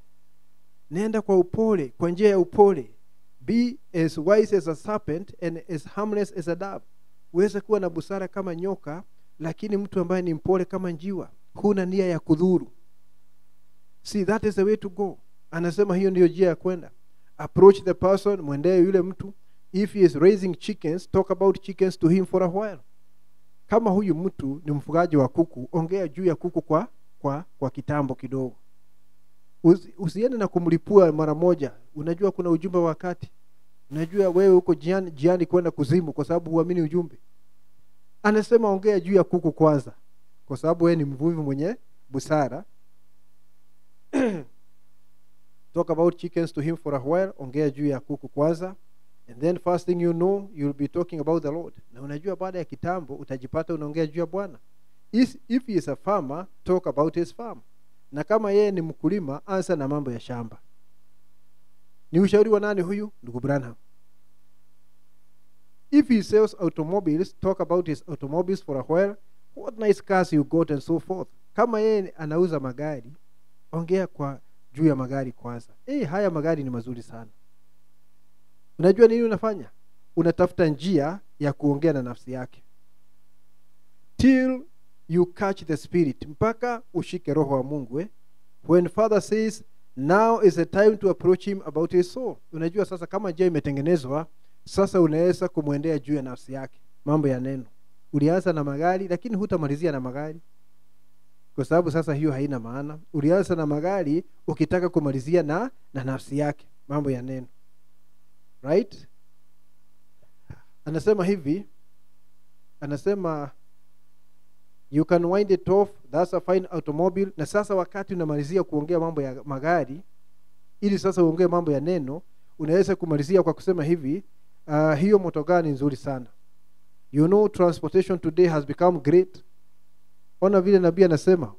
Nenda kwa upole, kwa njia ya upole. Be as wise as a serpent and as harmless as a dove. Uweze kuwa na busara kama nyoka, lakini mtu ambaye ni mpole kama njiwa. Huna nia ya kudhuru. See, that is the way to go. Anasema hiyo ndio njia ya kwenda. Approach the person, mwendee yule mtu. If he is raising chickens, talk about chickens to him for a while. Kama huyu mtu ni mfugaji wa kuku, ongea juu ya kuku kwa kitambo kidogo. Usiende na kumlipua mara moja. Unajua kuna ujumbe wakati. Unajua wewe uko jiani kwenda kuzimu kwa sababu huamini ujumbe. Anasema ongea juu ya kuku kwanza, kwa sababu wewe ni mvuvi mwenye busara. Talk about chickens to him for a while. Ongea juu ya kuku kwanza. And then first thing you know, you'll be talking about the Lord. Na unajua baada ya kitambo utajipata unaongea juu ya Bwana. If he is a farmer, talk about his farm. Na kama yeye ni mkulima, anza na mambo ya shamba. Ni ushauri wa nani huyu? Ndugu Branham. If he sells automobiles, talk about his automobiles for a while. What nice cars you got and so forth. Kama yeye anauza magari, ongea kwa juu ya magari kwanza. Haya magari ni mazuri sana. Unajua nini unafanya? Unatafuta njia ya kuongea na nafsi yake. Till you catch the spirit. Mpaka ushike roho wa Mungu. When Father says, now is the time to approach him about his soul. Unajua sasa kama njia imetengenezwa, sasa unaweza kumwendea juu ya nafsi yake. Mambo ya neno. Ulianza na magari lakini hutamalizia na magari. Kwa sababu sasa hiyo haina maana. Ulianza na magari ukitaka kumalizia na nafsi yake. Mambo ya neno. Right? Anasema hivi. Anasema you can wind it off, that's a fine automobile. Na sasa wakati unamalizia kuongea mambo ya magari, ili sasa uongee mambo ya neno, unaweza kumalizia kwa kusema hivi, hiyo motokaa ni nzuri sana. You know transportation today has become great. Ona vile nabii anasema,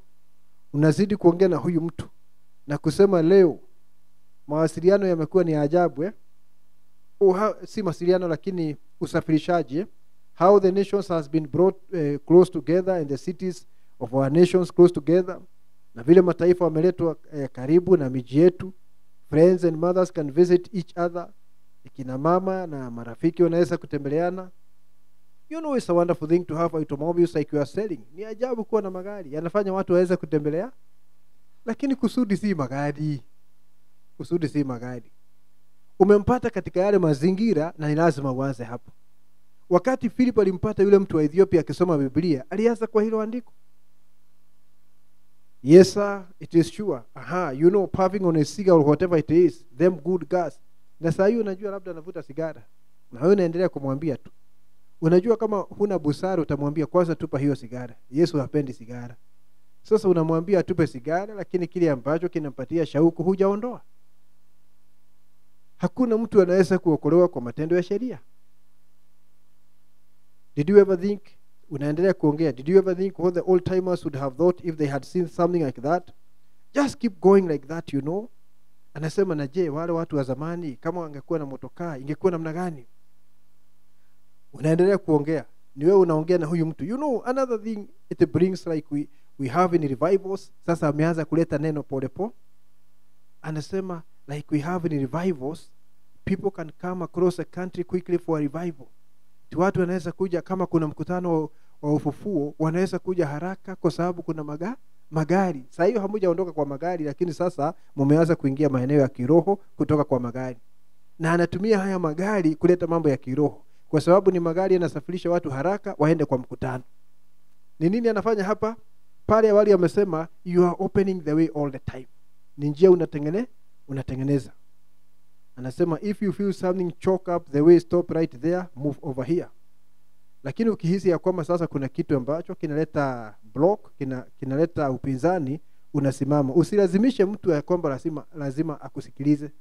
unazidi kuongea na huyu mtu na kusema leo mawasiliano yamekuwa ni ajabu. Si mawasiliano lakini usafirishaji. How the nations has been brought close together and the cities of our nations close together. Na vile mataifa wameletwa karibu na miji yetu. Friends and mothers can visit each other. kina mama na marafiki wanaweza kutembeleana. You know, it's a wonderful thing to have automobiles like you are selling. Ni ajabu kuwa na magari yanafanya watu waweze kutembelea, lakini kusudi si magari. Kusudi si magari. Umempata katika yale mazingira na ni lazima uanze hapo. Wakati Philip alimpata yule mtu wa Ethiopia akisoma Biblia, alianza kwa hilo andiko. Yes sir, it is sure. You know, puffing on a cigar or whatever it is, them good gas. Na saa hiyo unajua labda anavuta sigara, na wewe unaendelea kumwambia tu. Unajua kama huna busara utamwambia kwanza tupa hiyo sigara. Yesu hapendi sigara. Sasa unamwambia atupe sigara, lakini kile ambacho kinampatia shauku hujaondoa. Hakuna mtu anaweza kuokolewa kwa matendo ya sheria. Did you ever think, unaendelea kuongea, did you ever think what the old timers would have thought if they had seen something like that? Just keep going like that, you know. Anasema na je, wale watu wa zamani kama wangekuwa na motokaa ingekuwa namna gani? Unaendelea kuongea, ni wewe unaongea na huyu mtu. You know, another thing it brings like we have in revivals. Sasa ameanza kuleta neno pole pole. Anasema like we have in revivals, people can come across a country quickly for a revival. Watu wanaweza kuja kama kuna mkutano wa ufufuo, wanaweza kuja haraka kwa sababu kuna magari. Sasa hiyo hamujaondoka kwa magari, lakini sasa mumeanza kuingia maeneo ya kiroho kutoka kwa magari. Na anatumia haya magari kuleta mambo ya kiroho, kwa sababu ni magari yanasafirisha watu haraka waende kwa mkutano. Ni nini anafanya hapa? Pale awali amesema you are opening the way all the time. Ni njia unatengeneza. Anasema if you feel something choke up the way, stop right there, move over here. Lakini ukihisi ya kwamba sasa kuna kitu ambacho kinaleta block, kinaleta upinzani, unasimama. Usilazimishe mtu ya kwamba lazima akusikilize.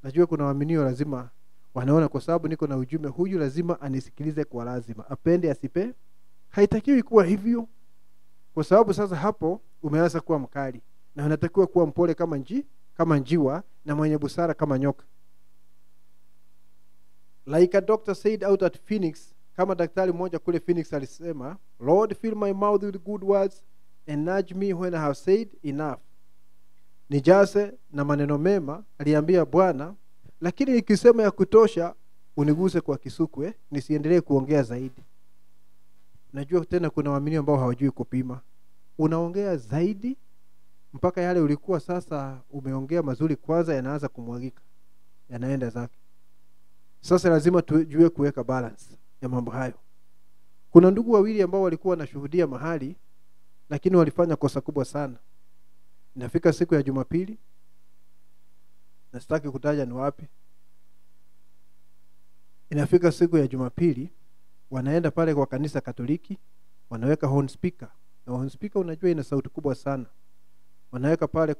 Najua kuna waaminio lazima wanaona kwa sababu niko na ujumbe huyu lazima anisikilize kwa lazima. Apende asipe, haitakiwi kuwa hivyo. Kwa sababu sasa hapo umeanza kuwa mkali, na unatakiwa kuwa mpole kama njiwa na mwenye busara kama nyoka. Like a doctor said out at Phoenix, kama daktari mmoja kule Phoenix alisema, Lord, fill my mouth with good words and nudge me when I have said enough. Nijaze na maneno mema, aliambia Bwana, lakini nikisema ya kutosha uniguse kwa kisukwe, nisiendelee kuongea zaidi. Najua tena kuna waaminio ambao hawajui kupima. Unaongea zaidi mpaka yale ulikuwa sasa umeongea mazuri kwanza yanaanza kumwagika, yanaenda zake. Sasa lazima tujue kuweka balance ya mambo hayo. Kuna ndugu wawili ambao walikuwa wanashuhudia mahali, lakini walifanya kosa kubwa sana. Inafika siku ya Jumapili, na sitaki kutaja ni wapi. Inafika siku ya Jumapili, wanaenda pale kwa kanisa Katoliki, wanaweka horn speaker. Na horn speaker unajua ina sauti kubwa sana. Wanaweka pale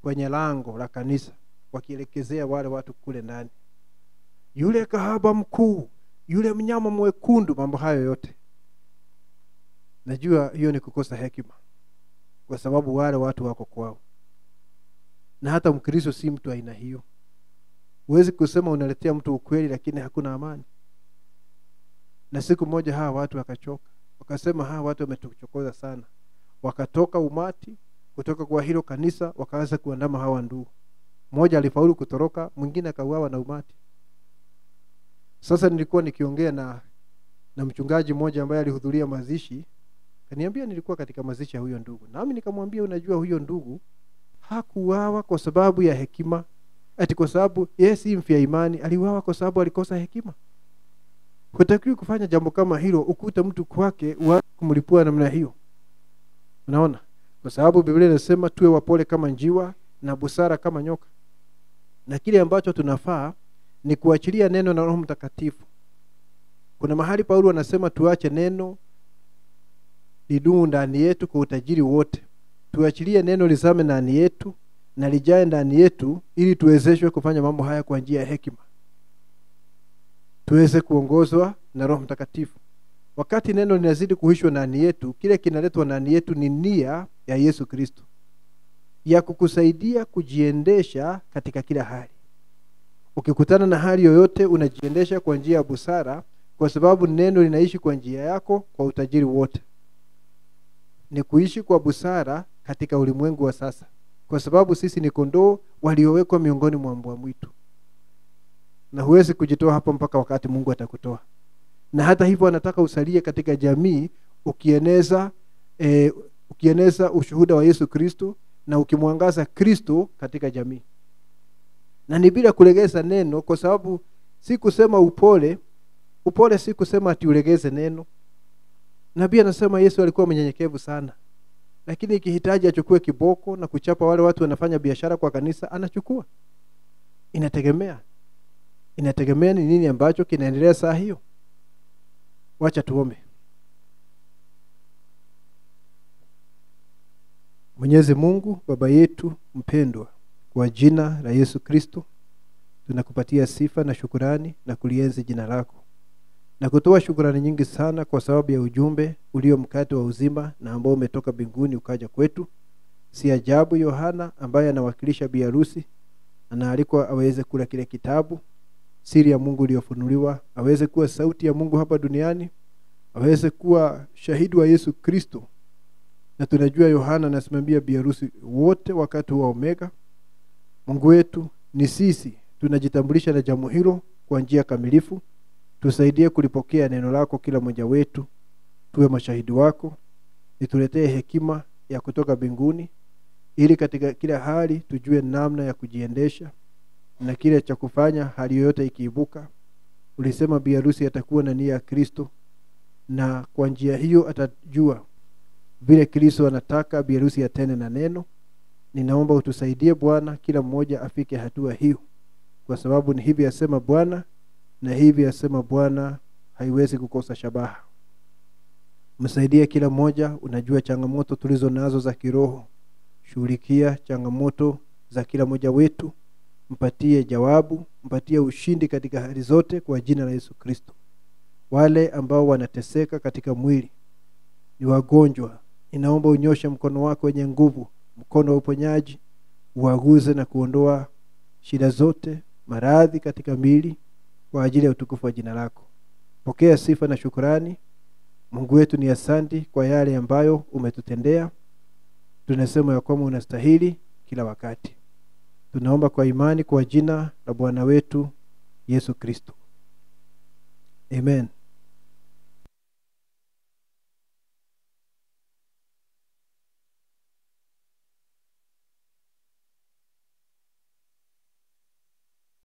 kwenye lango la kanisa, wakielekezea wale watu kule ndani. Yule kahaba mkuu, yule mnyama mwekundu, mambo hayo yote. Najua hiyo ni kukosa hekima, kwa sababu wale watu wako kwao. Na hata Mkristo si mtu aina hiyo. Huwezi kusema unaletea mtu ukweli lakini hakuna amani. Na siku moja hawa watu wakachoka. Wakasema hawa watu wametuchokoza sana. Wakatoka umati kutoka kwa hilo kanisa, wakaanza kuandama hawa ndugu. Mmoja alifaulu kutoroka, mwingine akauawa na umati. Sasa nilikuwa nikiongea na mchungaji mmoja ambaye alihudhuria mazishi. Kaniambia nilikuwa katika mazishi ya huyo ndugu. Nami nikamwambia unajua huyo ndugu hakuuawa kwa sababu ya hekima, ati kwa sababu yeye si mfia imani, aliuawa kwa sababu alikosa hekima. Hutakiwi kufanya jambo kama hilo ukuta mtu kwake uanze kumlipua namna hiyo. Unaona? Kwa sababu Biblia inasema tuwe wapole kama njiwa na busara kama nyoka. Na kile ambacho tunafaa ni kuachilia neno na Roho Mtakatifu. Kuna mahali Paulo anasema tuache neno lidumu ndani yetu kwa utajiri wote. Tuachilie neno lizame ndani yetu na lijae ndani yetu ili tuwezeshwe kufanya mambo haya kwa njia ya hekima. Tuweze kuongozwa na Roho Mtakatifu. Wakati neno linazidi kuhishwa ndani yetu, kile kinaletwa ndani yetu ni nia ya Yesu Kristo, ya kukusaidia kujiendesha katika kila hali. Ukikutana na hali yoyote unajiendesha kwa njia ya busara, kwa sababu neno linaishi kwa njia yako kwa utajiri wote. Ni kuishi kwa busara katika ulimwengu wa sasa, kwa sababu sisi ni kondoo waliowekwa miongoni mwa mbwa mwitu. na huwezi kujitoa hapa mpaka wakati Mungu atakutoa. Na hata hivyo anataka usalie katika jamii ukieneza ushuhuda wa Yesu Kristo na ukimwangaza Kristo katika jamii. Na ni bila kulegeza neno, kwa sababu si kusema upole si kusema ati ulegeze neno. Nabii anasema Yesu alikuwa mnyenyekevu sana, lakini ikihitaji achukue kiboko na kuchapa wale watu wanafanya biashara kwa kanisa, anachukua. Inategemea ni nini ambacho kinaendelea saa hiyo. Wacha tuombe. Mwenyezi Mungu, Baba yetu mpendwa, kwa jina la Yesu Kristo tunakupatia sifa na shukrani na kulienzi jina lako, na kutoa shukrani nyingi sana kwa sababu ya ujumbe ulio mkate wa uzima na ambao umetoka mbinguni ukaja kwetu. Si ajabu Yohana ambaye anawakilisha bi harusi anaalikwa aweze kula kile kitabu, siri ya Mungu iliyofunuliwa, aweze kuwa sauti ya Mungu hapa duniani, aweze kuwa shahidi wa Yesu Kristo. Na tunajua Yohana anasimamia bi harusi wote wakati wa Omega. Mungu wetu, ni sisi tunajitambulisha na jambo hilo kwa njia kamilifu. Tusaidie kulipokea neno lako kila mmoja wetu, tuwe mashahidi wako. Nituletee hekima ya kutoka mbinguni, ili katika kila hali tujue namna ya kujiendesha na kile cha kufanya hali yoyote ikiibuka. Ulisema bi harusi atakuwa na nia ya Kristo, na kwa njia hiyo atajua vile Kristo anataka bi harusi atende na neno. Ninaomba utusaidie Bwana, kila mmoja afike hatua hiyo, kwa sababu ni hivi asema Bwana, na hivi asema Bwana haiwezi kukosa shabaha. Msaidie kila mmoja, unajua changamoto tulizo nazo za kiroho. Shughulikia changamoto za kila mmoja wetu, mpatie jawabu, mpatie ushindi katika hali zote kwa jina la Yesu Kristo. Wale ambao wanateseka katika mwili, ni wagonjwa, ninaomba unyoshe mkono wako wenye nguvu, mkono wa uponyaji, uwaguze na kuondoa shida zote, maradhi katika miili, kwa ajili ya utukufu wa jina lako. Pokea sifa na shukrani. Mungu wetu, ni asante kwa yale ambayo umetutendea. Tunasema ya kwamba unastahili kila wakati. Tunaomba kwa imani kwa jina la Bwana wetu Yesu Kristo. Amen.